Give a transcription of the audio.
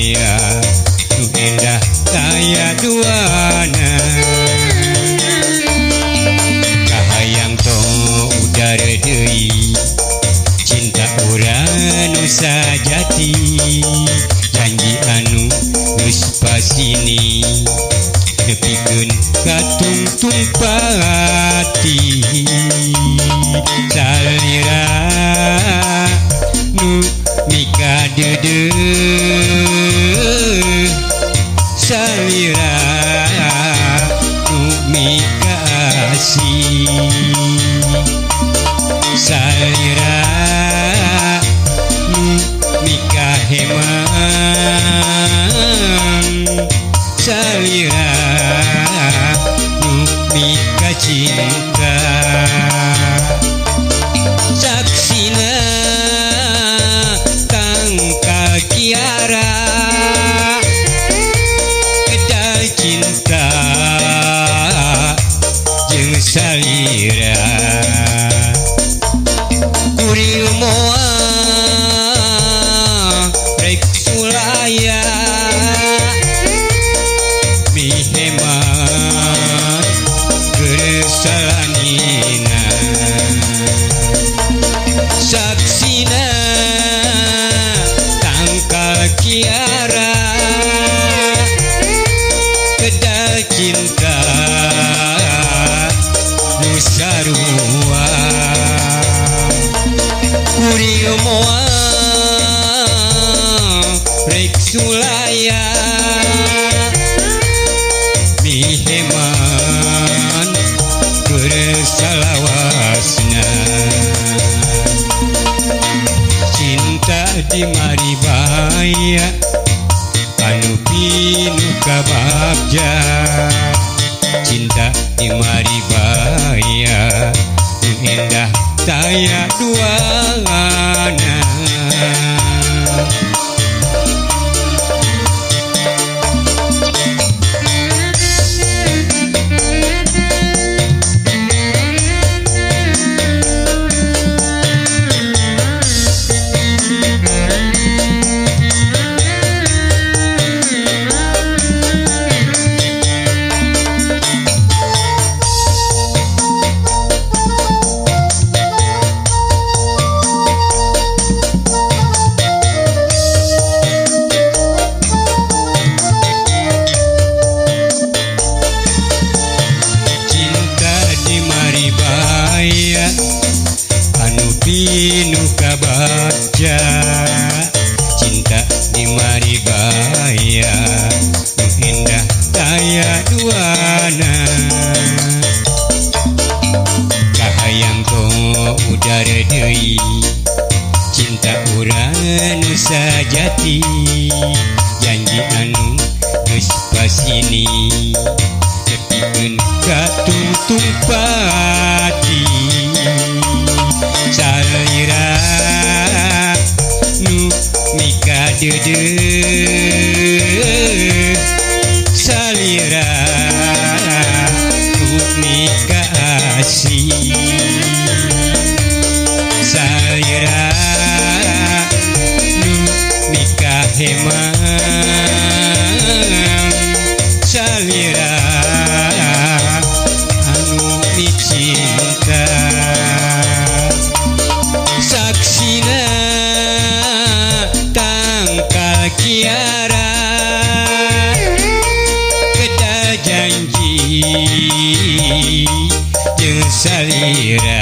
baya nu endah taya duana kahayang to udara deui cinta urang nu sajati janji anu geus pasini nepikeun katungtung pati salira nu mika deudeuh salira nu mika asih salira nu mika heman salira nu mika cinta saksina tangkal kiara kedal cinta jeung salira kuring moal rek sulaya mihemat geresalanina saksina tangkal kiara kedal cinta nu sarua kuring moal rek sulaya miheman bersalawasna cinta di mari baya anu pinu ka bagja cinta di mari baya nu endah taya duana anu pinu ka bagja cinta di mari baya nu endah taya duana kahayang to udara deui cinta urang nu sajati janji anu geus pasini nepikeun katungtung pati salira nu mika deudeuh salira nu mika asih salira nu mika heman salira anu micinta saksina tangkal kiara kedal janji jeung salira